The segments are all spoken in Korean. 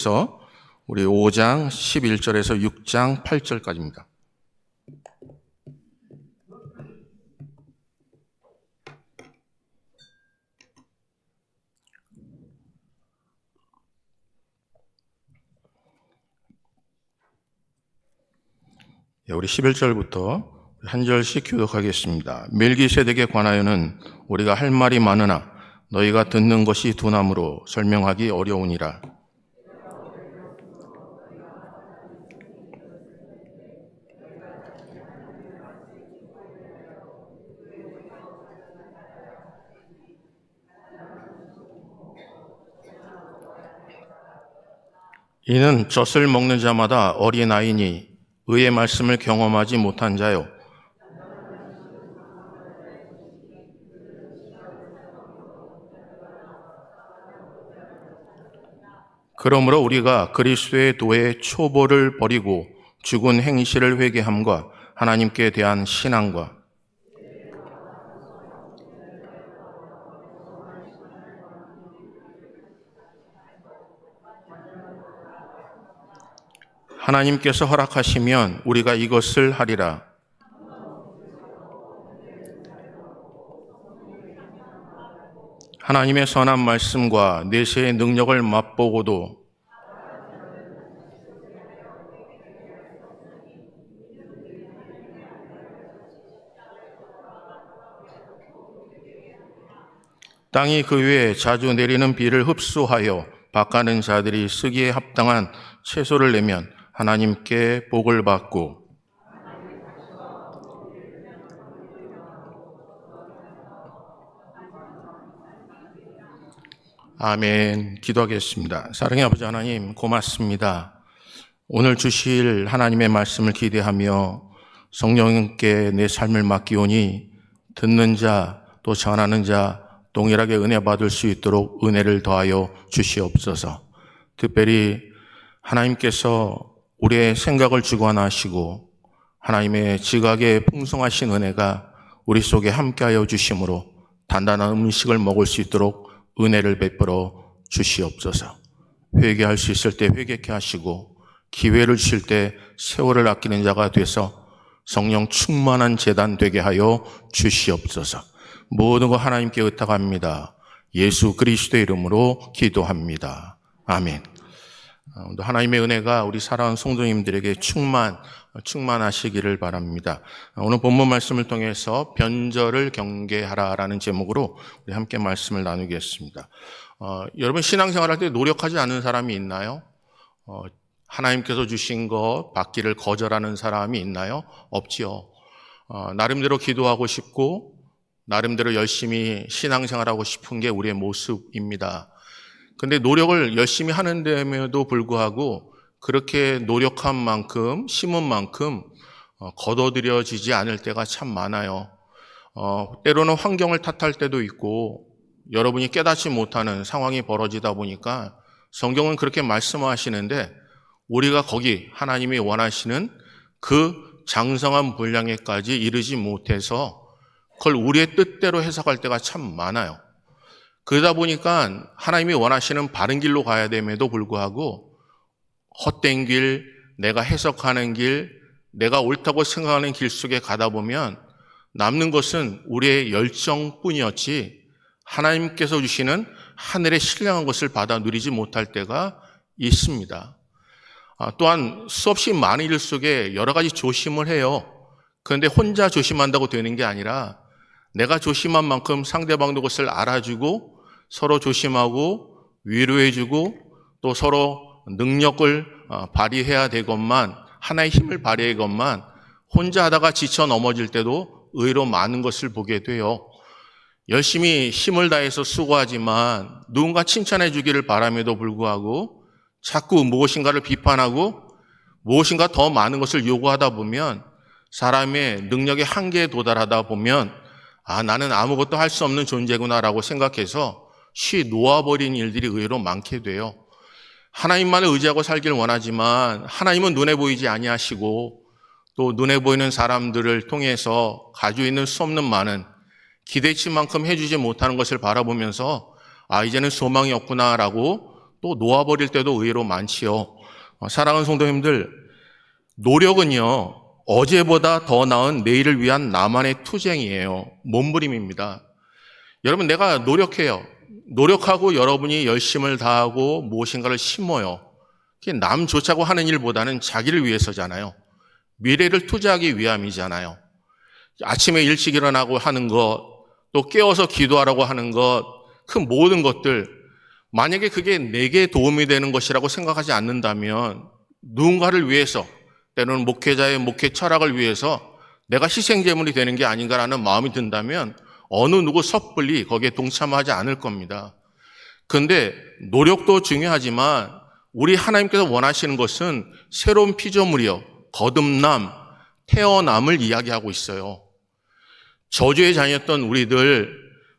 그래서 우리 5장 11절에서 6장 8절까지입니다. 우리 11절부터 한 절씩 교독하겠습니다. 멜기세덱에 관하여는 우리가 할 말이 많으나 너희가 듣는 것이 둔함으로 설명하기 어려우니라. 이는 젖을 먹는 자마다 어린아이니 의의 말씀을 경험하지 못한 자요. 그러므로 우리가 그리스도의 도의 초보를 버리고 죽은 행실을 회개함과 하나님께 대한 신앙과 하나님께서 허락하시면 우리가 이것을 하리라. 하나님의 선한 말씀과 내세의 능력을 맛보고도 땅이 그 위에 자주 내리는 비를 흡수하여 밭가는 자들이 쓰기에 합당한 채소를 내면 하나님께 복을 받고 아멘. 기도하겠습니다. 사랑의 아버지 하나님, 고맙습니다. 오늘 주실 하나님의 말씀을 기대하며 성령님께 내 삶을 맡기오니 듣는 자 또 전하는 자 동일하게 은혜 받을 수 있도록 은혜를 더하여 주시옵소서. 특별히 하나님께서 우리의 생각을 주관하시고 하나님의 지각에 풍성하신 은혜가 우리 속에 함께하여 주심으로 단단한 음식을 먹을 수 있도록 은혜를 베풀어 주시옵소서. 회개할 수 있을 때 회개케 하시고 기회를 주실 때 세월을 아끼는 자가 돼서 성령 충만한 제단 되게 하여 주시옵소서. 모든 것 하나님께 의탁합니다. 예수 그리스도의 이름으로 기도합니다. 아멘. 하나님의 은혜가 우리 사랑하는 성도님들에게 충만하시기를 바랍니다. 오늘 본문 말씀을 통해서 변절을 경계하라라는 제목으로 우리 함께 말씀을 나누겠습니다. 여러분 신앙생활 할 때 노력하지 않는 사람이 있나요? 하나님께서 주신 것 받기를 거절하는 사람이 있나요? 없지요. 나름대로 기도하고 싶고 나름대로 열심히 신앙생활하고 싶은 게 우리의 모습입니다. 근데 노력을 열심히 하는데도 불구하고 그렇게 노력한 만큼, 심은 만큼 거둬들여지지 않을 때가 참 많아요. 때로는 환경을 탓할 때도 있고 여러분이 깨닫지 못하는 상황이 벌어지다 보니까 성경은 그렇게 말씀하시는데 우리가 거기 하나님이 원하시는 그 장성한 분량에까지 이르지 못해서 그걸 우리의 뜻대로 해석할 때가 참 많아요. 그러다 보니까 하나님이 원하시는 바른 길로 가야 됨에도 불구하고 헛된 길, 내가 해석하는 길, 내가 옳다고 생각하는 길 속에 가다 보면 남는 것은 우리의 열정뿐이었지 하나님께서 주시는 하늘의 신령한 것을 받아 누리지 못할 때가 있습니다. 또한 수없이 많은 일 속에 여러 가지 조심을 해요. 그런데 혼자 조심한다고 되는 게 아니라 내가 조심한 만큼 상대방도 그것을 알아주고 서로 조심하고 위로해주고 또 서로 능력을 발휘해야 되건만 하나의 힘을 발휘하건만 혼자 하다가 지쳐 넘어질 때도 의외로 많은 것을 보게 돼요. 열심히 힘을 다해서 수고하지만 누군가 칭찬해 주기를 바람에도 불구하고 자꾸 무엇인가를 비판하고 무엇인가 더 많은 것을 요구하다 보면 사람의 능력의 한계에 도달하다 보면 나는 아무것도 할 수 없는 존재구나라고 생각해서 쉬 놓아버린 일들이 의외로 많게 돼요. 하나님만을 의지하고 살길 원하지만 하나님은 눈에 보이지 아니하시고 또 눈에 보이는 사람들을 통해서 가지고 있는 수 없는 많은 기대치만큼 해주지 못하는 것을 바라보면서 이제는 소망이 없구나라고 또 놓아버릴 때도 의외로 많지요. 사랑하는 성도님들, 노력은요, 어제보다 더 나은 내일을 위한 나만의 투쟁이에요. 몸부림입니다. 여러분, 내가 노력해요. 노력하고 여러분이 열심을 다하고 무엇인가를 심어요. 그게 남 좋자고 하는 일보다는 자기를 위해서잖아요. 미래를 투자하기 위함이잖아요. 아침에 일찍 일어나고 하는 것, 또 깨어서 기도하라고 하는 것, 그 모든 것들, 만약에 그게 내게 도움이 되는 것이라고 생각하지 않는다면 누군가를 위해서, 때로는 목회자의 목회 철학을 위해서 내가 희생제물이 되는 게 아닌가라는 마음이 든다면 어느 누구 섣불리 거기에 동참하지 않을 겁니다. 그런데 노력도 중요하지만 우리 하나님께서 원하시는 것은 새로운 피조물이요, 거듭남, 태어남을 이야기하고 있어요. 저주의 자녀였던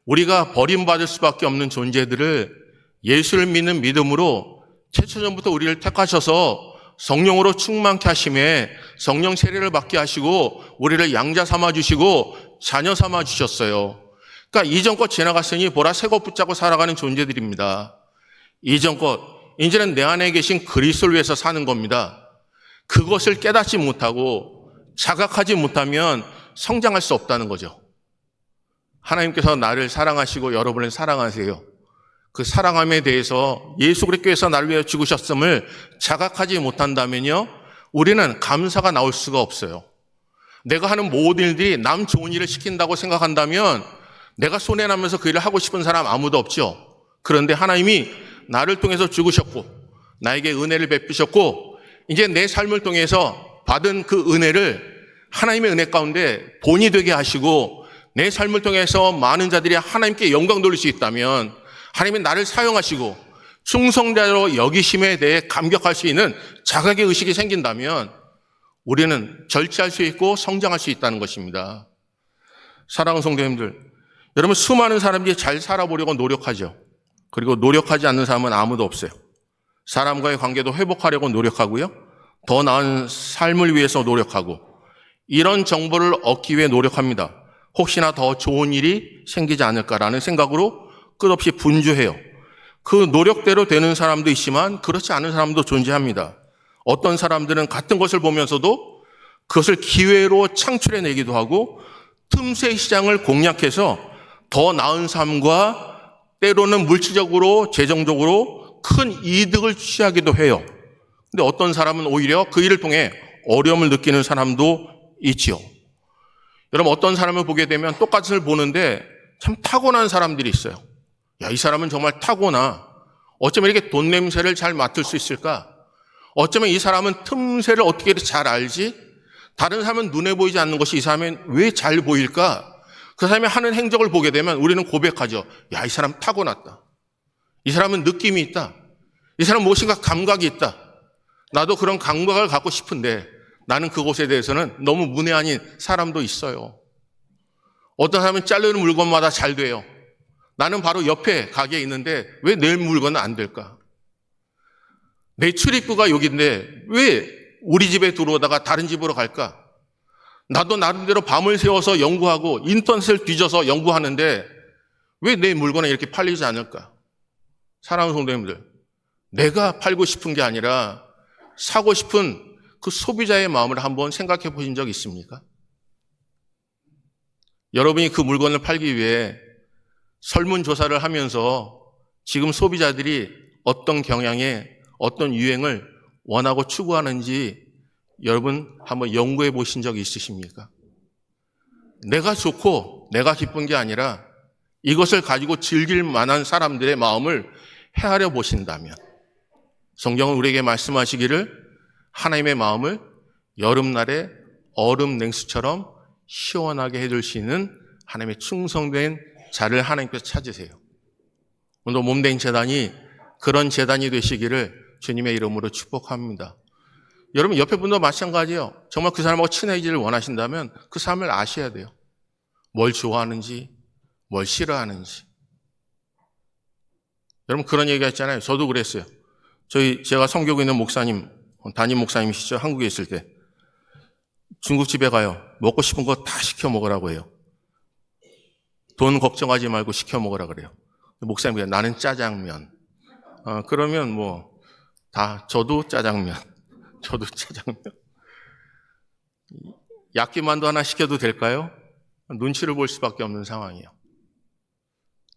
우리가 버림받을 수밖에 없는 존재들을 예수를 믿는 믿음으로 최초전부터 우리를 택하셔서 성령으로 충만케 하심에 성령 세례를 받게 하시고 우리를 양자 삼아 주시고 자녀 삼아 주셨어요. 그러니까 이전 것 지나갔으니 보라 새 것 붙잡고 살아가는 존재들입니다. 이전 것, 이제는 내 안에 계신 그리스도를 위해서 사는 겁니다. 그것을 깨닫지 못하고 자각하지 못하면 성장할 수 없다는 거죠. 하나님께서 나를 사랑하시고 여러분을 사랑하세요. 그 사랑함에 대해서 예수 그리스도께서 나를 위해 죽으셨음을 자각하지 못한다면요, 우리는 감사가 나올 수가 없어요. 내가 하는 모든 일들이 남 좋은 일을 시킨다고 생각한다면 내가 손해나면서 그 일을 하고 싶은 사람 아무도 없죠. 그런데 하나님이 나를 통해서 죽으셨고 나에게 은혜를 베푸셨고 이제 내 삶을 통해서 받은 그 은혜를 하나님의 은혜 가운데 본이 되게 하시고 내 삶을 통해서 많은 자들이 하나님께 영광 돌릴 수 있다면, 하나님이 나를 사용하시고 충성자로 여기심에 대해 감격할 수 있는 자각의 의식이 생긴다면 우리는 절제할 수 있고 성장할 수 있다는 것입니다. 사랑하는 성도님들, 여러분, 수많은 사람들이 잘 살아보려고 노력하죠. 그리고 노력하지 않는 사람은 아무도 없어요. 사람과의 관계도 회복하려고 노력하고요, 더 나은 삶을 위해서 노력하고, 이런 정보를 얻기 위해 노력합니다. 혹시나 더 좋은 일이 생기지 않을까라는 생각으로 끝없이 분주해요. 그 노력대로 되는 사람도 있지만 그렇지 않은 사람도 존재합니다. 어떤 사람들은 같은 것을 보면서도 그것을 기회로 창출해내기도 하고 틈새 시장을 공략해서 더 나은 삶과 때로는 물질적으로 재정적으로 큰 이득을 취하기도 해요. 근데 어떤 사람은 오히려 그 일을 통해 어려움을 느끼는 사람도 있지요. 여러분, 어떤 사람을 보게 되면 똑같은 걸 보는데 참 타고난 사람들이 있어요. 야, 이 사람은 정말 타고나. 어쩌면 이렇게 돈 냄새를 잘 맡을 수 있을까? 어쩌면 이 사람은 틈새를 어떻게 잘 알지? 다른 사람은 눈에 보이지 않는 것이 이 사람은 왜 잘 보일까? 그 사람이 하는 행적을 보게 되면 우리는 고백하죠. 야, 이 사람 타고났다. 이 사람은 느낌이 있다. 이 사람은 무엇인가 감각이 있다. 나도 그런 감각을 갖고 싶은데 나는 그곳에 대해서는 너무 문외한인 사람도 있어요. 어떤 사람은 자르는 물건마다 잘 돼요. 나는 바로 옆에 가게에 있는데 왜 내 물건은 안 될까? 내 출입구가 여기인데 왜 우리 집에 들어오다가 다른 집으로 갈까? 나도 나름대로 밤을 새워서 연구하고 인터넷을 뒤져서 연구하는데 왜 내 물건은 이렇게 팔리지 않을까? 사랑하는 성도님들, 내가 팔고 싶은 게 아니라 사고 싶은 그 소비자의 마음을 한번 생각해 보신 적 있습니까? 여러분이 그 물건을 팔기 위해 설문조사를 하면서 지금 소비자들이 어떤 경향에 어떤 유행을 원하고 추구하는지 여러분 한번 연구해 보신 적이 있으십니까? 내가 좋고 내가 기쁜 게 아니라 이것을 가지고 즐길 만한 사람들의 마음을 헤아려 보신다면, 성경은 우리에게 말씀하시기를 하나님의 마음을 여름날의 얼음 냉수처럼 시원하게 해줄 수 있는 하나님의 충성된 자를 하나님께서 찾으세요. 오늘 몸된 재단이 그런 재단이 되시기를 주님의 이름으로 축복합니다. 여러분, 옆에 분도 마찬가지예요. 정말 그 사람하고 친해지기를 원하신다면 그 사람을 아셔야 돼요. 뭘 좋아하는지, 뭘 싫어하는지. 여러분, 그런 얘기가 있잖아요. 저도 그랬어요. 제가 섬기고 있는 목사님, 담임 목사님이시죠. 한국에 있을 때 중국집에 가요. 먹고 싶은 거 다 시켜 먹으라고 해요. 돈 걱정하지 말고 시켜 먹으라 그래요. 목사님이 나는 짜장면, 그러면 저도 짜장면, 저도 짜장면. 야끼만두 하나 시켜도 될까요? 눈치를 볼 수밖에 없는 상황이에요.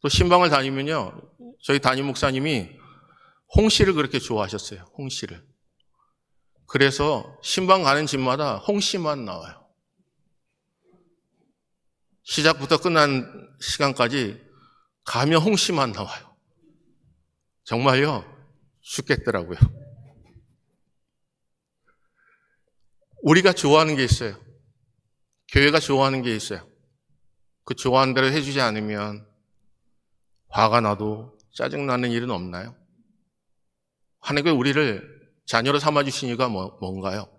또 신방을 다니면요, 저희 담임 목사님이 홍씨를 그렇게 좋아하셨어요. 홍씨를. 그래서 신방 가는 집마다 홍씨만 나와요. 시작부터 끝난 시간까지 가면 홍씨만 나와요. 정말요, 죽겠더라고요. 우리가 좋아하는 게 있어요. 교회가 좋아하는 게 있어요. 그 좋아하는 대로 해주지 않으면 화가 나도 짜증나는 일은 없나요? 하나님께 우리를 자녀로 삼아주신 이유가 뭔가요?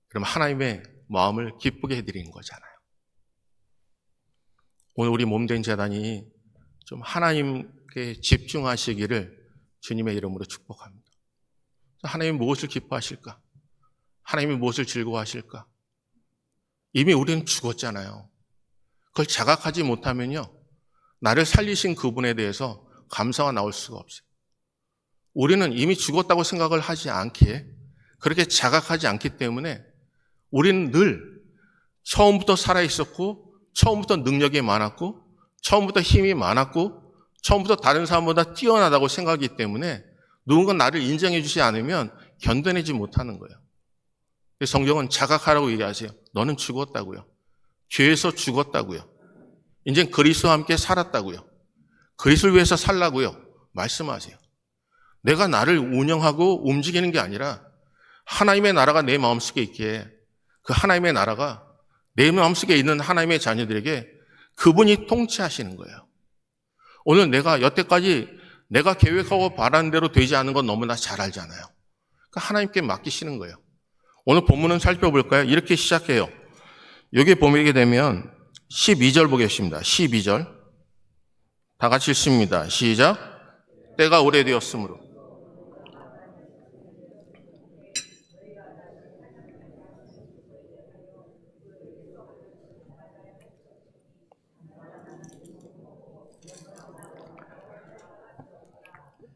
그럼 하나님의 마음을 기쁘게 해드리는 거잖아요. 오늘 우리 몸된 재단이 좀 하나님께 집중하시기를 주님의 이름으로 축복합니다. 하나님이 무엇을 기뻐하실까? 하나님이 무엇을 즐거워하실까? 이미 우리는 죽었잖아요. 그걸 자각하지 못하면요, 나를 살리신 그분에 대해서 감사가 나올 수가 없어요. 우리는 이미 죽었다고 생각을 하지 않기에, 그렇게 자각하지 않기 때문에 우리는 늘 처음부터 살아있었고, 처음부터 능력이 많았고, 처음부터 힘이 많았고, 처음부터 다른 사람보다 뛰어나다고 생각하기 때문에 누군가 나를 인정해 주지 않으면 견뎌내지 못하는 거예요. 성경은 자각하라고 얘기하세요. 너는 죽었다고요. 죄에서 죽었다고요. 이제 그리스도와 함께 살았다고요. 그리스도를 위해서 살라고요. 말씀하세요. 내가 나를 운영하고 움직이는 게 아니라 하나님의 나라가 내 마음속에 있기에, 그 하나님의 나라가 내 마음속에 있는 하나님의 자녀들에게 그분이 통치하시는 거예요. 오늘 내가 여태까지 내가 계획하고 바라는 대로 되지 않은 건 너무나 잘 알잖아요. 그러니까 하나님께 맡기시는 거예요. 오늘 본문은 살펴볼까요? 이렇게 시작해요. 여기 보게 되면 12절 보겠습니다. 12절. 다 같이 읽습니다. 시작. 때가 오래되었으므로.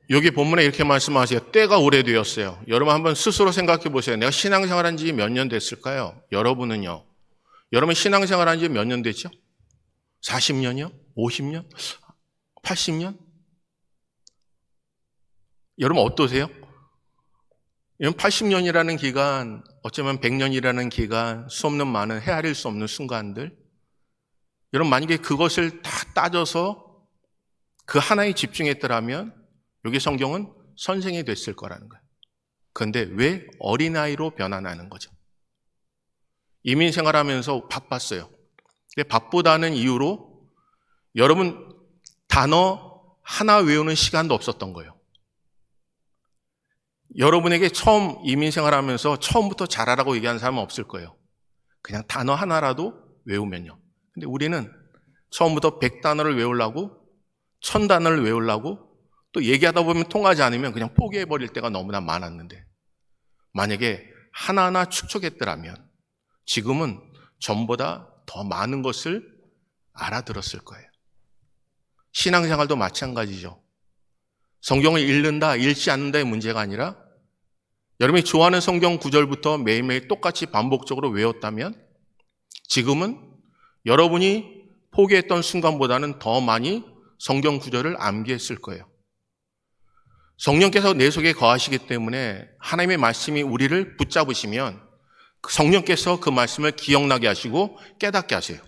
여기 본문에 이렇게 말씀하세요. 때가 오래되었어요. 여러분 한번 스스로 생각해 보세요. 내가 신앙생활한 지 몇 년 됐을까요? 여러분은요? 여러분 신앙생활한 지 몇 년 됐죠? 40년이요? 50년? 80년? 여러분 어떠세요? 이런 80년이라는 기간, 어쩌면 100년이라는 기간, 수 없는 많은 헤아릴 수 없는 순간들, 여러분 만약에 그것을 다 따져서 그 하나에 집중했더라면 여기 성경은 선생이 됐을 거라는 거예요. 그런데 왜 어린아이로 변환하는 거죠? 이민 생활하면서 바빴어요. 바쁘다는 이유로 여러분 단어 하나 외우는 시간도 없었던 거예요. 여러분에게 처음 이민 생활하면서 처음부터 잘하라고 얘기하는 사람은 없을 거예요. 그냥 단어 하나라도 외우면요. 근데 우리는 처음부터 100단어를 외우려고 1000단어를 외우려고 또 얘기하다 보면 통하지 않으면 그냥 포기해버릴 때가 너무나 많았는데, 만약에 하나하나 축적했더라면 지금은 전보다 더 많은 것을 알아들었을 거예요. 신앙생활도 마찬가지죠. 성경을 읽는다, 읽지 않는다의 문제가 아니라 여러분이 좋아하는 성경 구절부터 매일매일 똑같이 반복적으로 외웠다면 지금은 여러분이 포기했던 순간보다는 더 많이 성경 구절을 암기했을 거예요. 성령께서 내 속에 거하시기 때문에 하나님의 말씀이 우리를 붙잡으시면 성령께서 그 말씀을 기억나게 하시고 깨닫게 하세요.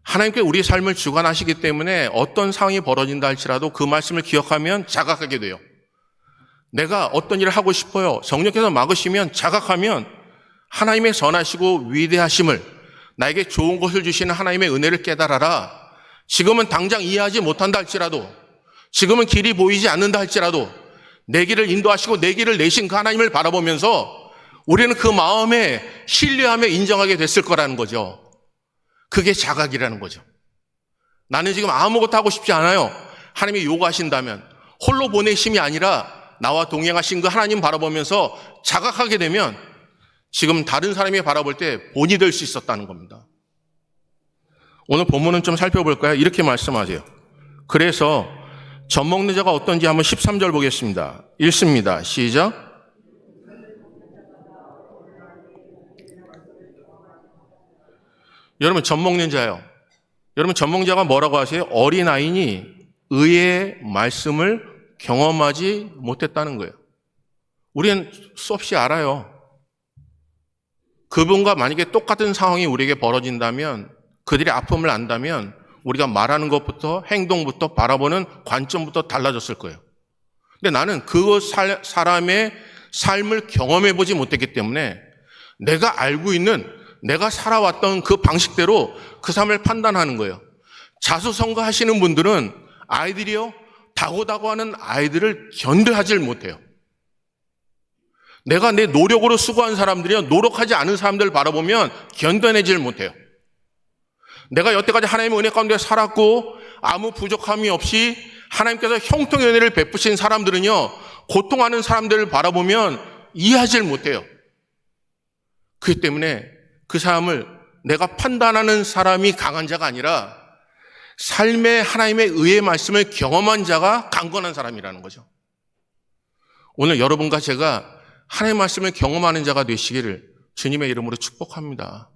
하나님께 우리 삶을 주관하시기 때문에 어떤 상황이 벌어진다 할지라도 그 말씀을 기억하면 자각하게 돼요. 내가 어떤 일을 하고 싶어요. 성령께서 막으시면 자각하면 하나님의 선하시고 위대하심을, 나에게 좋은 것을 주시는 하나님의 은혜를 깨달아라. 지금은 당장 이해하지 못한다 할지라도, 지금은 길이 보이지 않는다 할지라도 내 길을 인도하시고 내 길을 내신 그 하나님을 바라보면서 우리는 그 마음에 신뢰하며 인정하게 됐을 거라는 거죠. 그게 자각이라는 거죠. 나는 지금 아무것도 하고 싶지 않아요. 하나님이 요구하신다면, 홀로 보내심이 아니라 나와 동행하신 그 하나님 바라보면서 자각하게 되면 지금 다른 사람이 바라볼 때 본이 될 수 있었다는 겁니다. 오늘 본문은 좀 살펴볼까요? 이렇게 말씀하세요. 그래서 젖먹는 자가 어떤지 한번 13절 보겠습니다. 읽습니다. 시작. 여러분, 젖먹는 자요. 여러분, 젖먹는 자가 뭐라고 하세요? 어린아이니 의의 말씀을 경험하지 못했다는 거예요. 우리는 수없이 알아요. 그분과 만약에 똑같은 상황이 우리에게 벌어진다면, 그들의 아픔을 안다면 우리가 말하는 것부터 행동부터 바라보는 관점부터 달라졌을 거예요. 근데 나는 그 사람의 삶을 경험해 보지 못했기 때문에 내가 알고 있는, 내가 살아왔던 그 방식대로 그 삶을 판단하는 거예요. 자수성가하시는 분들은 아이들이요, 다고다고하는 아이들을 견뎌하질 못해요. 내가 내 노력으로 수고한 사람들이요, 노력하지 않은 사람들을 바라보면 견뎌내질 못해요. 내가 여태까지 하나님의 은혜 가운데 살았고 아무 부족함이 없이 하나님께서 형통의 은혜를 베푸신 사람들은요, 고통하는 사람들을 바라보면 이해하질 못해요. 그렇기 때문에 그 사람을 내가 판단하는 사람이 강한 자가 아니라 삶의 하나님의 의의 말씀을 경험한 자가 강건한 사람이라는 거죠. 오늘 여러분과 제가 하나님의 말씀을 경험하는 자가 되시기를 주님의 이름으로 축복합니다.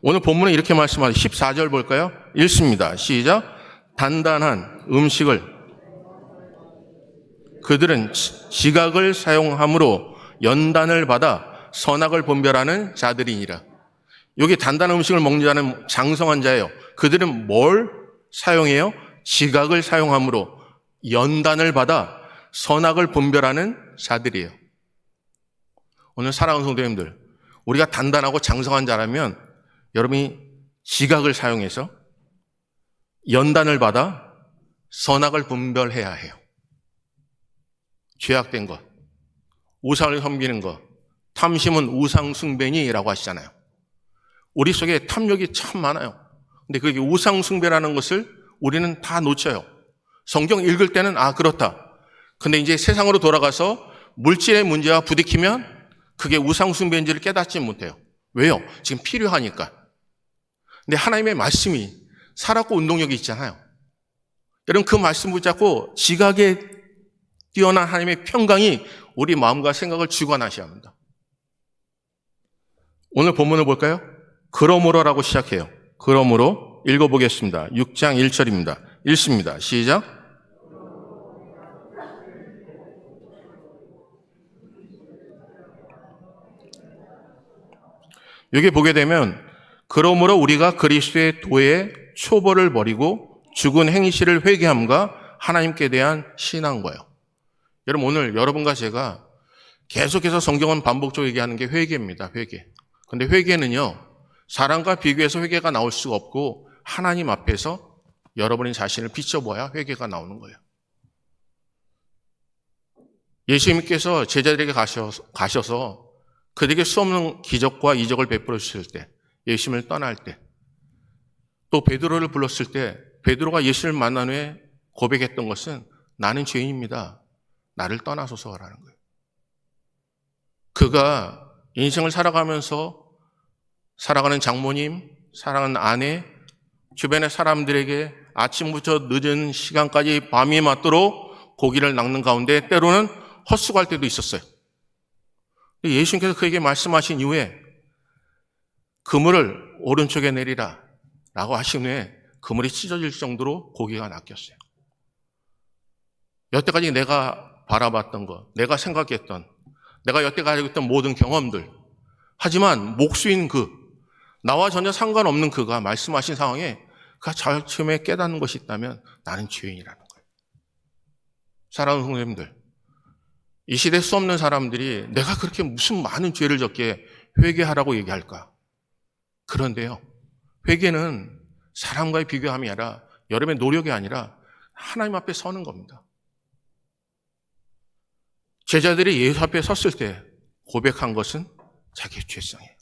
오늘 본문에 이렇게 말씀하죠. 14절 볼까요? 읽습니다. 시작. 단단한 음식을 그들은 지각을 사용함으로 연단을 받아 선악을 분별하는 자들이니라. 여기 단단한 음식을 먹는 자는 장성한 자예요. 그들은 뭘 사용해요? 지각을 사용함으로 연단을 받아 선악을 분별하는 자들이에요. 오늘 사랑하는 성도님들, 우리가 단단하고 장성한 자라면 여러분이 지각을 사용해서 연단을 받아 선악을 분별해야 해요. 죄악된 것, 우상을 섬기는 것, 탐심은 우상숭배니라고 하시잖아요. 우리 속에 탐욕이 참 많아요. 근데 그게 우상숭배라는 것을 우리는 다 놓쳐요. 성경 읽을 때는 그렇다. 근데 이제 세상으로 돌아가서 물질의 문제와 부딪히면 그게 우상숭배인지를 깨닫지 못해요. 왜요? 지금 필요하니까. 근데 하나님의 말씀이 살았고 운동력이 있잖아요. 여러분, 그 말씀 붙잡고 지각에 뛰어난 하나님의 평강이 우리 마음과 생각을 주관하셔야 합니다. 오늘 본문을 볼까요? 그러므로라고 시작해요. 그러므로 읽어보겠습니다. 6장 1절입니다. 읽습니다. 시작. 여기 보게 되면 그러므로 우리가 그리스도의 도에 초벌을 버리고 죽은 행실을 회개함과 하나님께 대한 신앙과요. 여러분, 오늘 여러분과 제가 계속해서 성경은 반복적으로 얘기하는 게 회개입니다. 회개. 근데 회개는요, 사람과 비교해서 회개가 나올 수가 없고 하나님 앞에서 여러분의 자신을 비춰보아야 회개가 나오는 거예요. 예수님께서 제자들에게 가셔서 그들에게 수없는 기적과 이적을 베풀어 주실 때, 예수님을 떠날 때, 또 베드로를 불렀을 때 베드로가 예수님을 만난 후에 고백했던 것은 나는 죄인입니다. 나를 떠나소서라는 거예요. 그가 인생을 살아가면서 살아가는 장모님, 사랑하는 아내, 주변의 사람들에게 아침부터 늦은 시간까지 밤이 맞도록 고기를 낚는 가운데 때로는 헛수고할 때도 있었어요. 예수님께서 그에게 말씀하신 이후에 그물을 오른쪽에 내리라 라고 하신 후에 그물이 찢어질 정도로 고기가 낚였어요. 여태까지 내가 바라봤던 것, 내가 생각했던, 내가 여태까지 가지고 있던 모든 경험들, 하지만 목수인 나와 전혀 상관없는 그가 말씀하신 상황에 그가 자처음에 깨닫는 것이 있다면 나는 죄인이라는 거예요. 사랑하는 성도님들, 이 시대 수 없는 사람들이 내가 그렇게 무슨 많은 죄를 졌기에 회개하라고 얘기할까? 그런데요, 회개는 사람과의 비교함이 아니라 여러분의 노력이 아니라 하나님 앞에 서는 겁니다. 제자들이 예수 앞에 섰을 때 고백한 것은 자기의 죄성이에요.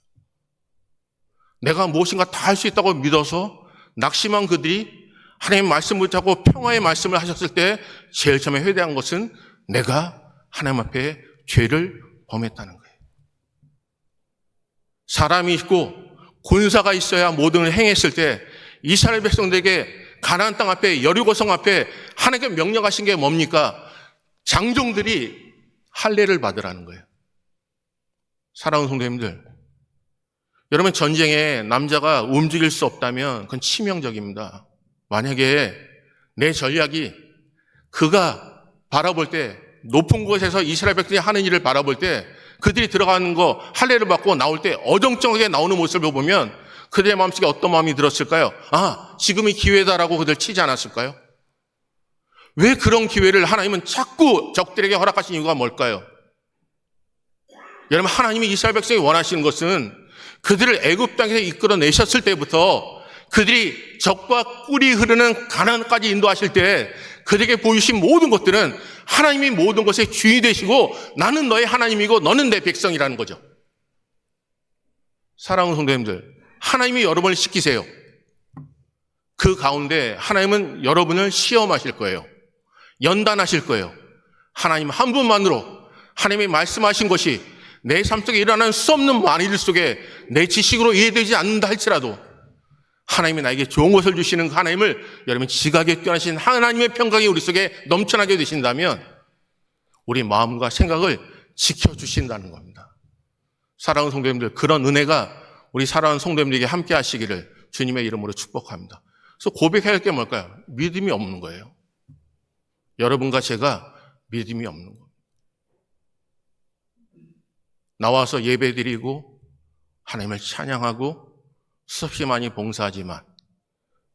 내가 무엇인가 다 할 수 있다고 믿어서 낙심한 그들이 하나님의 말씀을 붙잡고 평화의 말씀을 하셨을 때 제일 처음에 회개한 것은 내가 하나님 앞에 죄를 범했다는 거예요. 사람이 있고 군사가 있어야 모든 걸 행했을 때 이스라엘 백성들에게 가나안 땅 앞에, 여리고성 앞에 하나님께 명령하신 게 뭡니까? 장정들이 할례를 받으라는 거예요. 사랑하는 성도님들, 여러분, 전쟁에 남자가 움직일 수 없다면 그건 치명적입니다. 만약에 내 전략이 그가 바라볼 때, 높은 곳에서 이스라엘 백성이 하는 일을 바라볼 때 그들이 들어가는 거 할례를 받고 나올 때 어정쩡하게 나오는 모습을 보면 그들의 마음속에 어떤 마음이 들었을까요? 아, 지금이 기회다라고 그들 치지 않았을까요? 왜 그런 기회를 하나님은 자꾸 적들에게 허락하신 이유가 뭘까요? 여러분, 하나님이 이스라엘 백성이 원하시는 것은 그들을 애굽 땅에서 이끌어내셨을 때부터 그들이 적과 꿀이 흐르는 가나안까지 인도하실 때 그들에게 보이신 모든 것들은 하나님이 모든 것의 주인이 되시고 나는 너의 하나님이고 너는 내 백성이라는 거죠. 사랑하는 성도님들, 하나님이 여러분을 시키세요. 그 가운데 하나님은 여러분을 시험하실 거예요. 연단하실 거예요. 하나님 한 분만으로 하나님이 말씀하신 것이 내 삶 속에 일어나는 수 없는 만일 속에 내 지식으로 이해되지 않는다 할지라도 하나님이 나에게 좋은 것을 주시는 그 하나님을 여러분 지각에 뛰어나신 하나님의 평강이 우리 속에 넘쳐나게 되신다면 우리 마음과 생각을 지켜주신다는 겁니다. 사랑하는 성도님들, 그런 은혜가 우리 사랑하는 성도님들에게 함께 하시기를 주님의 이름으로 축복합니다. 그래서 고백해야 할 게 뭘까요? 믿음이 없는 거예요. 여러분과 제가 믿음이 없는 거예요. 나와서 예배드리고 하나님을 찬양하고 수없이 많이 봉사하지만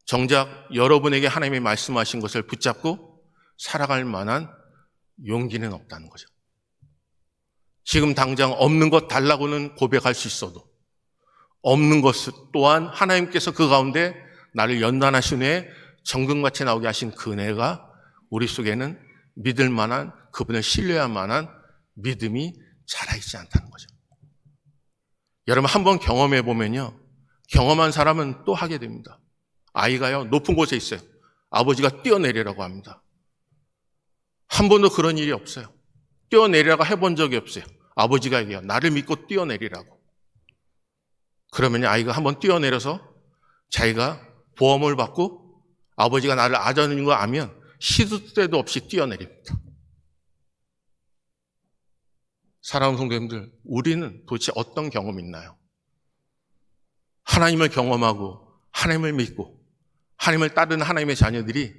정작 여러분에게 하나님이 말씀하신 것을 붙잡고 살아갈 만한 용기는 없다는 거죠. 지금 당장 없는 것 달라고는 고백할 수 있어도 없는 것 또한 하나님께서 그 가운데 나를 연단하신 후에 정금같이 나오게 하신 그 은혜가 우리 속에는 믿을 만한, 그분을 신뢰할 만한 믿음이 자라있지 않다는 거죠. 여러분, 한번 경험해 보면요, 경험한 사람은 또 하게 됩니다. 아이가요, 높은 곳에 있어요. 아버지가 뛰어내리라고 합니다. 한 번도 그런 일이 없어요. 뛰어내리라고 해본 적이 없어요. 아버지가 얘기해요. 나를 믿고 뛰어내리라고. 그러면 아이가 한번 뛰어내려서 자기가 보험을 받고 아버지가 나를 안아주는 거 알면 시도 때도 없이 뛰어내립니다. 사랑하는 성도님들, 우리는 도대체 어떤 경험이 있나요? 하나님을 경험하고 하나님을 믿고 하나님을 따르는 하나님의 자녀들이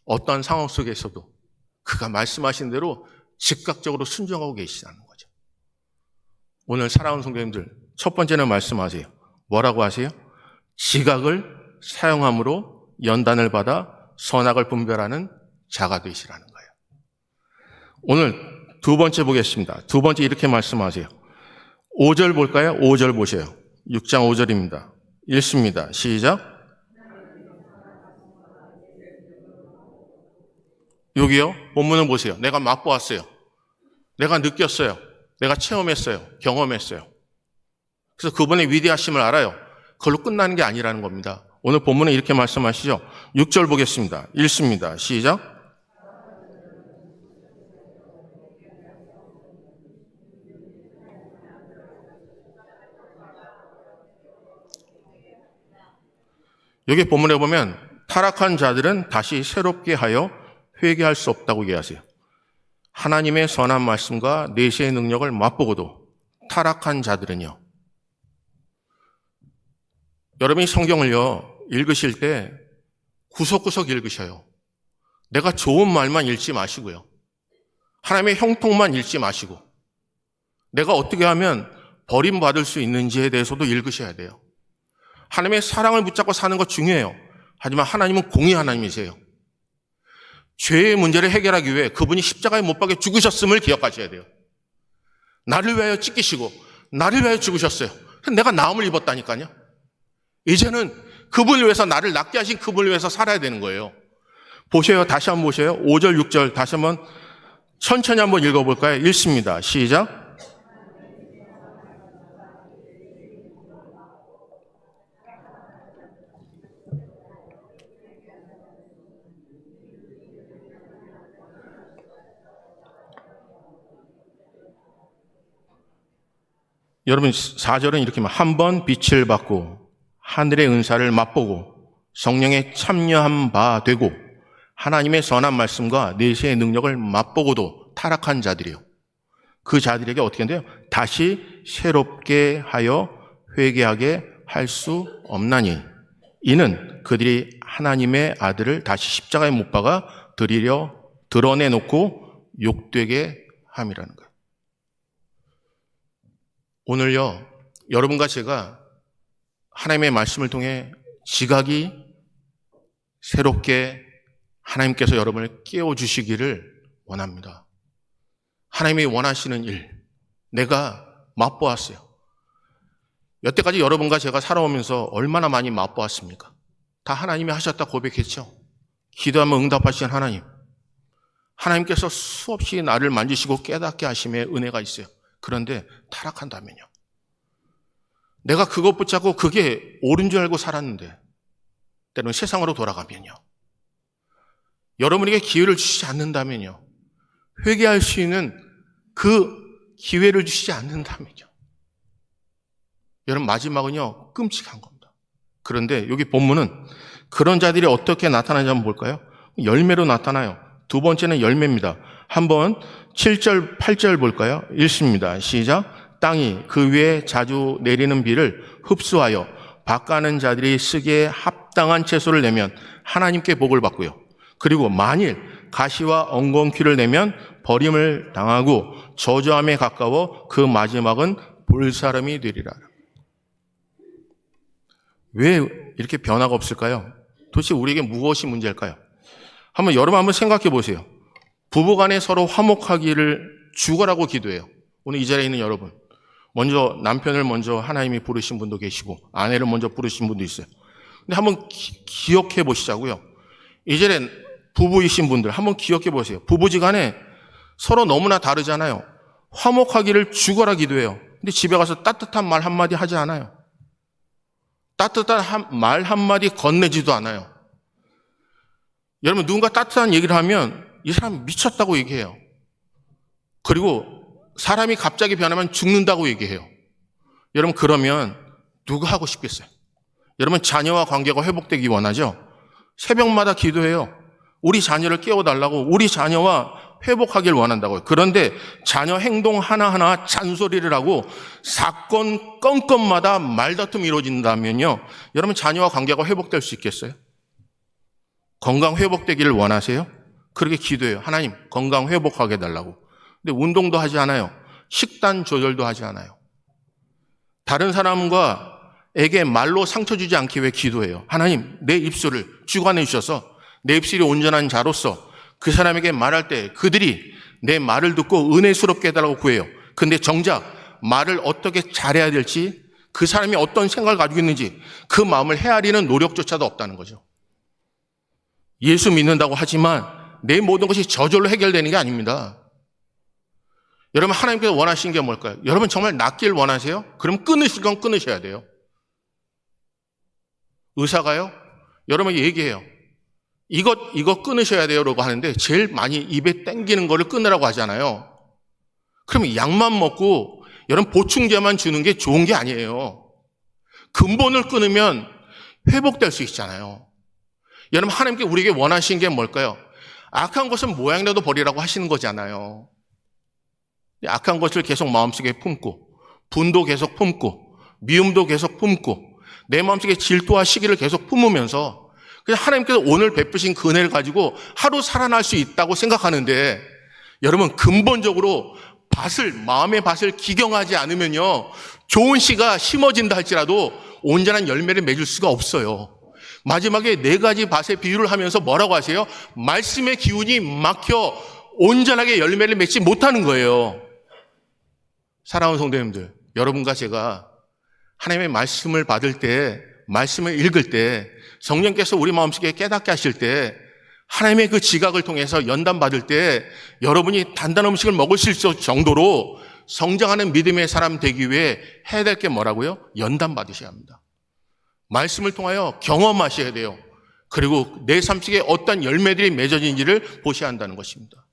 어떠한 상황 속에서도 그가 말씀하신 대로 즉각적으로 순종하고 계시다는 거죠. 오늘 사랑하는 성도님들, 첫 번째는 말씀하세요. 뭐라고 하세요? 지각을 사용함으로 연단을 받아 선악을 분별하는 자가 되시라는 거예요. 오늘 두 번째 보겠습니다. 두 번째 이렇게 말씀하세요. 5절 볼까요? 5절 보세요. 6장 5절입니다. 읽습니다. 시작. 여기요. 본문을 보세요. 내가 맛보았어요. 내가 느꼈어요. 내가 체험했어요. 경험했어요. 그래서 그분의 위대하심을 알아요. 그걸로 끝나는 게 아니라는 겁니다. 오늘 본문에 이렇게 말씀하시죠. 6절 보겠습니다. 읽습니다. 시작. 여기 본문에 보면 타락한 자들은 다시 새롭게 하여 회개할 수 없다고 얘기하세요. 하나님의 선한 말씀과 내시의 능력을 맛보고도 타락한 자들은요. 여러분이 성경을요 읽으실 때 구석구석 읽으셔요. 내가 좋은 말만 읽지 마시고요. 하나님의 형통만 읽지 마시고 내가 어떻게 하면 버림받을 수 있는지에 대해서도 읽으셔야 돼요. 하나님의 사랑을 붙잡고 사는 것 중요해요. 하지만 하나님은 공의 하나님이세요. 죄의 문제를 해결하기 위해 그분이 십자가에 못 박혀 죽으셨음을 기억하셔야 돼요. 나를 위하여 찢기시고 나를 위하여 죽으셨어요. 내가 나음을 입었다니까요. 이제는 그분을 위해서, 나를 낫게 하신 그분을 위해서 살아야 되는 거예요. 보세요. 다시 한번 보세요. 5절 6절 다시 한번 천천히 한번 읽어볼까요? 읽습니다. 시작. 여러분 4절은 이렇게 한 번 빛을 받고 하늘의 은사를 맛보고 성령에 참여한 바 되고 하나님의 선한 말씀과 내세의 능력을 맛보고도 타락한 자들이요. 그 자들에게 어떻게 한대요? 다시 새롭게 하여 회개하게 할 수 없나니 이는 그들이 하나님의 아들을 다시 십자가에 못 박아 드러내놓고 욕되게 함이라는 거예요. 오늘요, 여러분과 제가 하나님의 말씀을 통해 지각이 새롭게 하나님께서 여러분을 깨워주시기를 원합니다. 하나님이 원하시는 일, 내가 맛보았어요. 여태까지 여러분과 제가 살아오면서 얼마나 많이 맛보았습니까? 다 하나님이 하셨다 고백했죠. 기도하면 응답하신 하나님. 하나님께서 수없이 나를 만지시고 깨닫게 하심에 은혜가 있어요. 그런데 타락한다면요. 내가 그것 붙잡고 그게 옳은 줄 알고 살았는데 때로는 세상으로 돌아가면요. 여러분에게 기회를 주시지 않는다면요. 회개할 수 있는 그 기회를 주시지 않는다면요. 여러분 마지막은요. 끔찍한 겁니다. 그런데 여기 본문은 그런 자들이 어떻게 나타나는지 한번 볼까요? 열매로 나타나요. 두 번째는 열매입니다. 한번 7절, 8절 볼까요? 읽습니다. 시작. 땅이 그 위에 자주 내리는 비를 흡수하여 밭가는 자들이 쓰기에 합당한 채소를 내면 하나님께 복을 받고요. 그리고 만일 가시와 엉겅퀴를 내면 버림을 당하고 저주함에 가까워 그 마지막은 볼 사람이 되리라. 왜 이렇게 변화가 없을까요? 도대체 우리에게 무엇이 문제일까요? 여러분 한번 생각해 보세요. 부부간에 서로 화목하기를 죽어라고 기도해요. 오늘 이 자리에 있는 여러분, 먼저 남편을 먼저 하나님이 부르신 분도 계시고 아내를 먼저 부르신 분도 있어요. 근데 한번 기억해 보시자고요. 이 자리에 부부이신 분들 한번 기억해 보세요. 부부지간에 서로 너무나 다르잖아요. 화목하기를 죽어라 기도해요. 근데 집에 가서 따뜻한 말 한마디 하지 않아요. 따뜻한 말 한마디 건네지도 않아요. 여러분 누군가 따뜻한 얘기를 하면 이 사람이 미쳤다고 얘기해요. 그리고 사람이 갑자기 변하면 죽는다고 얘기해요. 여러분 그러면 누가 하고 싶겠어요? 여러분 자녀와 관계가 회복되기 원하죠? 새벽마다 기도해요. 우리 자녀를 깨워달라고, 우리 자녀와 회복하길 원한다고요. 그런데 자녀 행동 하나하나 잔소리를 하고 사건 건건마다 말다툼이 이루어진다면요. 여러분 자녀와 관계가 회복될 수 있겠어요? 건강 회복되기를 원하세요? 그렇게 기도해요. 하나님 건강 회복하게 해달라고. 근데 운동도 하지 않아요. 식단 조절도 하지 않아요. 다른 사람과에게 말로 상처 주지 않기 위해 기도해요. 하나님 내 입술을 주관해 주셔서 내 입술이 온전한 자로서 그 사람에게 말할 때 그들이 내 말을 듣고 은혜스럽게 해달라고 구해요. 근데 정작 말을 어떻게 잘해야 될지, 그 사람이 어떤 생각을 가지고 있는지 그 마음을 헤아리는 노력조차도 없다는 거죠. 예수 믿는다고 하지만 내 모든 것이 저절로 해결되는 게 아닙니다. 여러분 하나님께서 원하시는 게 뭘까요? 여러분 정말 낫길 원하세요? 그럼 끊으실 건 끊으셔야 돼요. 의사가요? 여러분 얘기해요. 이거 끊으셔야 돼요 라고 하는데 제일 많이 입에 땡기는 거를 끊으라고 하잖아요. 그러면 약만 먹고 여러분 보충제만 주는 게 좋은 게 아니에요. 근본을 끊으면 회복될 수 있잖아요. 여러분 하나님께 우리에게 원하시는 게 뭘까요? 악한 것은 모양이라도 버리라고 하시는 거잖아요. 악한 것을 계속 마음속에 품고 분도 계속 품고 미움도 계속 품고 내 마음속에 질투와 시기를 계속 품으면서 그냥 하나님께서 오늘 베푸신 그 은혜를 가지고 하루 살아날 수 있다고 생각하는데 여러분 근본적으로 마음의 밭을 기경하지 않으면요 좋은 씨가 심어진다 할지라도 온전한 열매를 맺을 수가 없어요. 마지막에 4가지 밭의 비유를 하면서 뭐라고 하세요? 말씀의 기운이 막혀 온전하게 열매를 맺지 못하는 거예요. 사랑하는 성도님들, 여러분과 제가 하나님의 말씀을 받을 때, 말씀을 읽을 때, 성령께서 우리 마음속에 깨닫게 하실 때, 하나님의 그 지각을 통해서 연단 받을 때 여러분이 단단한 음식을 먹을 수 있을 정도로 성장하는 믿음의 사람 되기 위해 해야 될 게 뭐라고요? 연단 받으셔야 합니다. 말씀을 통하여 경험하셔야 돼요. 그리고 내 삶 속에 어떤 열매들이 맺어진지를 보셔야 한다는 것입니다.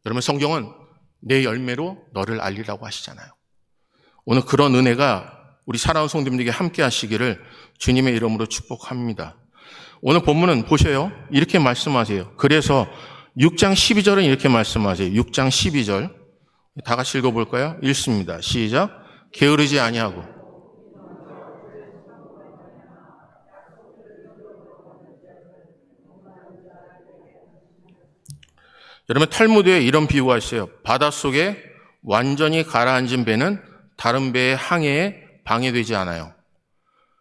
여러분 성경은 내 열매로 너를 알리라고 하시잖아요. 오늘 그런 은혜가 우리 사랑하는 성도님들에게 함께 하시기를 주님의 이름으로 축복합니다. 오늘 본문은 보세요. 이렇게 말씀하세요. 그래서 6장 12절은 이렇게 말씀하세요. 6장 12절. 다 같이 읽어볼까요? 읽습니다. 시작. 게으르지 아니하고. 여러분 탈무드에 이런 비유가 있어요. 바닷속에 완전히 가라앉은 배는 다른 배의 항해에 방해되지 않아요.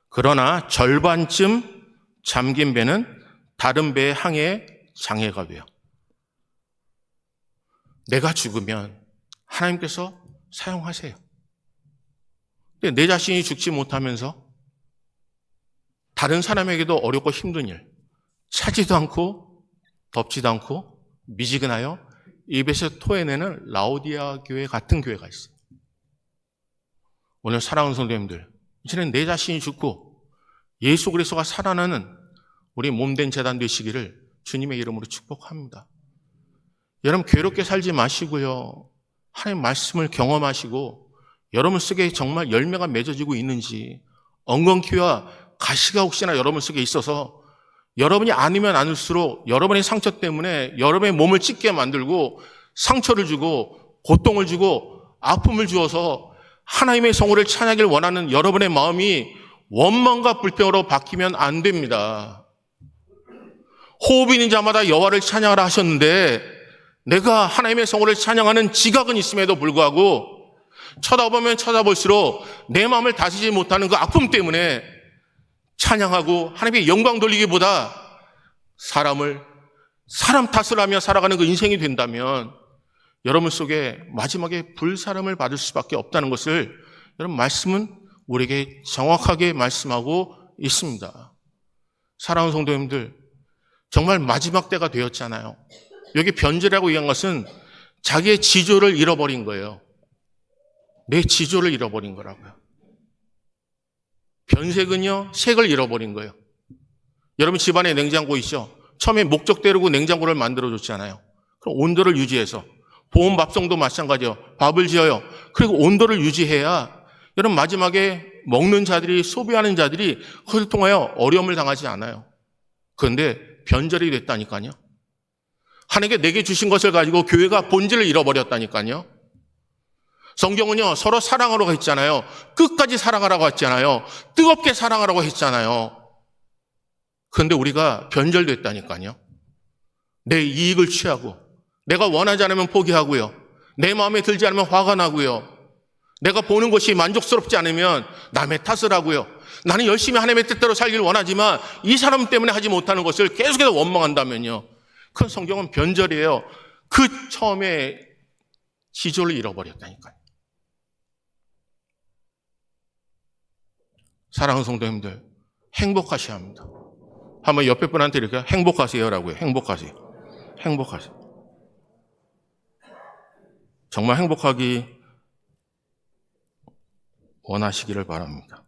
그러나 절반쯤 잠긴 배는 다른 배의 항해에 장애가 돼요. 내가 죽으면 하나님께서 사용하세요. 근데 내 자신이 죽지 못하면서 다른 사람에게도 어렵고 힘든 일, 차지도 않고 덥지도 않고 미지근하여 입에서 토해내는 라오디아 교회 같은 교회가 있어요. 오늘 사랑하는 성도님들, 이제는 내 자신이 죽고 예수 그리스도가 살아나는 우리 몸된 제단 되시기를 주님의 이름으로 축복합니다. 여러분 괴롭게 살지 마시고요. 하나님 말씀을 경험하시고 여러분 속에 정말 열매가 맺어지고 있는지, 엉겅퀴와 가시가 혹시나 여러분 속에 있어서 여러분이 아니면 아닐수록 여러분의 상처 때문에 여러분의 몸을 찢게 만들고 상처를 주고 고통을 주고 아픔을 주어서 하나님의 성호를 찬양하길 원하는 여러분의 마음이 원망과 불평으로 바뀌면 안 됩니다. 호흡 있는 자마다 여호와를 찬양하라 하셨는데 내가 하나님의 성호를 찬양하는 지각은 있음에도 불구하고 쳐다보면 쳐다볼수록 내 마음을 다스리지 못하는 그 아픔 때문에 찬양하고 하나님의 영광 돌리기보다 사람 탓을 하며 살아가는 그 인생이 된다면 여러분 속에 마지막에 불사람을 받을 수밖에 없다는 것을 여러분 말씀은 우리에게 정확하게 말씀하고 있습니다. 사랑하는 성도님들, 정말 마지막 때가 되었잖아요. 여기 변절이라고 얘기한 것은 자기의 지조를 잃어버린 거예요. 내 지조를 잃어버린 거라고요. 변색은요, 색을 잃어버린 거예요. 여러분 집안에 냉장고 있죠? 처음에 목적대로 냉장고를 만들어줬잖아요. 그럼 온도를 유지해서, 보온 밥성도 마찬가지예요. 밥을 지어요. 그리고 온도를 유지해야 여러분 마지막에 먹는 자들이, 소비하는 자들이 그것을 통하여 어려움을 당하지 않아요. 그런데 변절이 됐다니까요. 하나님께 내게 주신 것을 가지고 교회가 본질을 잃어버렸다니까요. 성경은요, 서로 사랑하라고 했잖아요. 끝까지 사랑하라고 했잖아요. 뜨겁게 사랑하라고 했잖아요. 그런데 우리가 변절됐다니까요. 내 이익을 취하고, 내가 원하지 않으면 포기하고요. 내 마음에 들지 않으면 화가 나고요. 내가 보는 것이 만족스럽지 않으면 남의 탓을 하고요. 나는 열심히 하나님의 뜻대로 살길 원하지만 이 사람 때문에 하지 못하는 것을 계속해서 원망한다면요. 그 성경은 변절이에요. 그 처음에 지조를 잃어버렸다니까요. 사랑하는 성도님들, 행복하셔야 합니다. 한번 옆에 분한테 이렇게 행복하세요라고요. 행복하세요. 행복하세요. 정말 행복하기 원하시기를 바랍니다.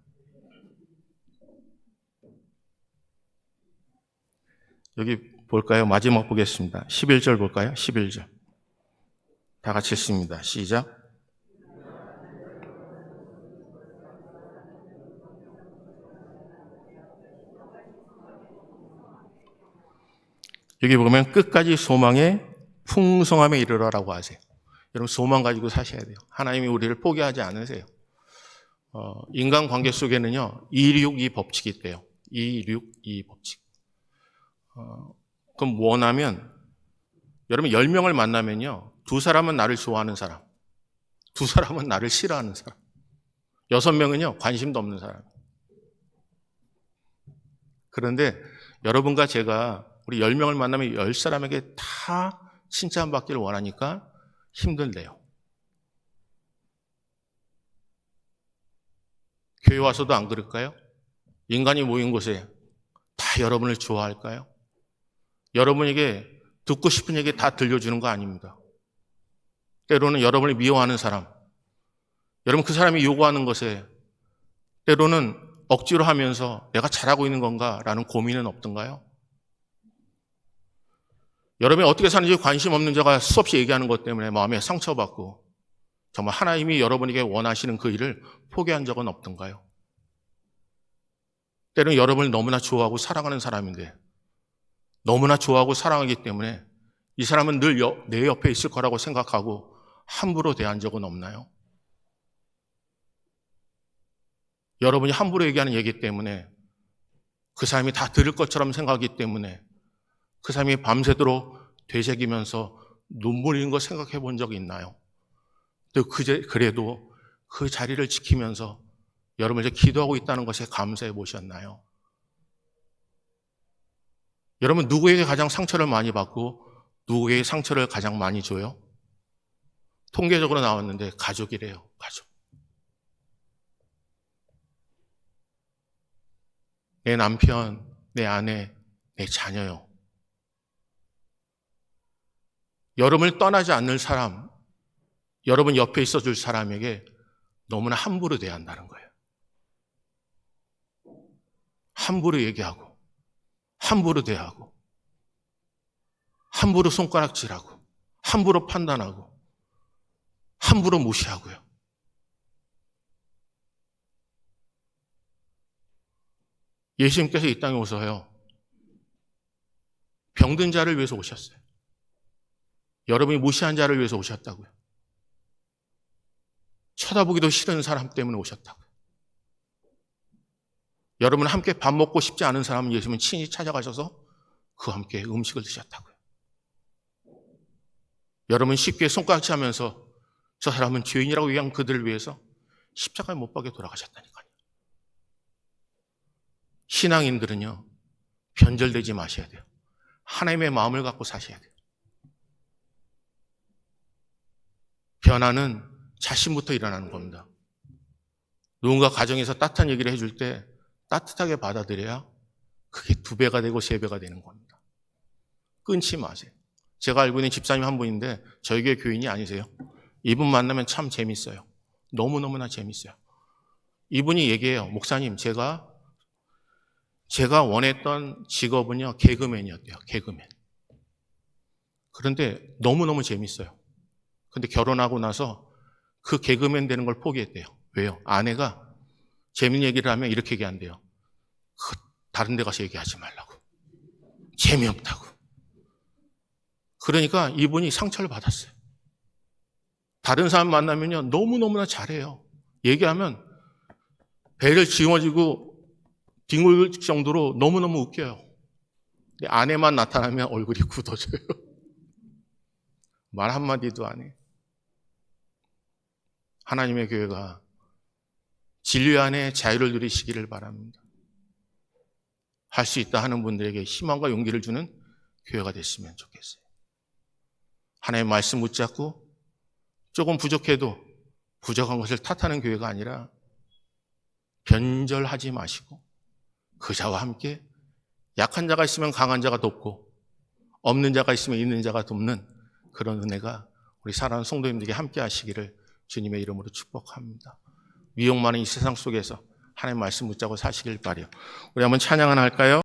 여기 볼까요? 마지막 보겠습니다. 11절 볼까요? 11절. 다 같이 읽습니다. 시작. 여기 보면 끝까지 소망의 풍성함에 이르러라고 하세요. 여러분 소망 가지고 사셔야 돼요. 하나님이 우리를 포기하지 않으세요. 인간관계 속에는요 262 법칙이 있대요. 262 법칙. 그럼 원하면 여러분 10명을 만나면요 2사람은 나를 좋아하는 사람, 2사람은 나를 싫어하는 사람, 6명은요 관심도 없는 사람. 그런데 여러분과 제가 우리 10명을 만나면 10사람에게 다 칭찬받기를 원하니까 힘들대요. 교회 와서도 안 그럴까요? 인간이 모인 곳에 다 여러분을 좋아할까요? 여러분에게 듣고 싶은 얘기 다 들려주는 거 아닙니다. 때로는 여러분을 미워하는 사람, 여러분 그 사람이 요구하는 것에 때로는 억지로 하면서 내가 잘하고 있는 건가 라는 고민은 없던가요? 여러분이 어떻게 사는지 관심 없는 자가 수없이 얘기하는 것 때문에 마음에 상처받고 정말 하나님이 여러분에게 원하시는 그 일을 포기한 적은 없던가요? 때로는 여러분을 너무나 좋아하고 사랑하는 사람인데, 너무나 좋아하고 사랑하기 때문에 이 사람은 늘 내 옆에 있을 거라고 생각하고 함부로 대한 적은 없나요? 여러분이 함부로 얘기하는 얘기 때문에 그 사람이 다 들을 것처럼 생각하기 때문에 그 사람이 밤새도록 되새기면서 눈물 흘린 거 생각해 본 적이 있나요? 그래도 그 자리를 지키면서 여러분이 기도하고 있다는 것에 감사해 보셨나요? 여러분, 누구에게 가장 상처를 많이 받고 누구에게 상처를 가장 많이 줘요? 통계적으로 나왔는데 가족이래요. 가족. 내 남편, 내 아내, 내 자녀요. 여러분을 떠나지 않는 사람, 여러분 옆에 있어줄 사람에게 너무나 함부로 대한다는 거예요. 함부로 얘기하고, 함부로 대하고, 함부로 손가락질하고, 함부로 판단하고, 함부로 무시하고요. 예수님께서 이 땅에 오셔요. 병든 자를 위해서 오셨어요. 여러분이 무시한 자를 위해서 오셨다고요. 쳐다보기도 싫은 사람 때문에 오셨다고요. 여러분 함께 밥 먹고 싶지 않은 사람은 예수님은 친히 찾아가셔서 그와 함께 음식을 드셨다고요. 여러분 쉽게 손가락질하면서 저 사람은 죄인이라고 얘기한 그들을 위해서 십자가에 못 박여 돌아가셨다니까요. 신앙인들은요, 변절되지 마셔야 돼요. 하나님의 마음을 갖고 사셔야 돼요. 변화는 자신부터 일어나는 겁니다. 누군가 가정에서 따뜻한 얘기를 해줄 때 따뜻하게 받아들여야 그게 2배가 되고 3배가 되는 겁니다. 끊지 마세요. 제가 알고 있는 집사님 한 분인데 저희 교회 교인이 아니세요. 이분 만나면 참 재밌어요. 너무너무나 재밌어요. 이분이 얘기해요. 목사님, 제가 원했던 직업은요, 개그맨이었대요. 개그맨. 그런데 너무너무 재밌어요. 근데 결혼하고 나서 그 개그맨 되는 걸 포기했대요. 왜요? 아내가 재밌는 얘기를 하면 이렇게 얘기한대요. 다른 데 가서 얘기하지 말라고. 재미없다고. 그러니까 이분이 상처를 받았어요. 다른 사람 만나면요, 너무너무나 잘해요. 얘기하면 배를 짊어지고 뒹굴 정도로 너무너무 웃겨요. 근데 아내만 나타나면 얼굴이 굳어져요. 말 한마디도 안 해. 하나님의 교회가 진리 안에 자유를 누리시기를 바랍니다. 할 수 있다 하는 분들에게 희망과 용기를 주는 교회가 됐으면 좋겠어요. 하나님의 말씀 붙잡고 조금 부족해도 부족한 것을 탓하는 교회가 아니라 변절하지 마시고 그 자와 함께 약한 자가 있으면 강한 자가 돕고 없는 자가 있으면 있는 자가 돕는 그런 은혜가 우리 사랑하는 성도님들에게 함께 하시기를 주님의 이름으로 축복합니다. 미혹 많은 이 세상 속에서 하나님 말씀 붙잡고 사시길 바라요. 우리 한번 찬양 하나 할까요?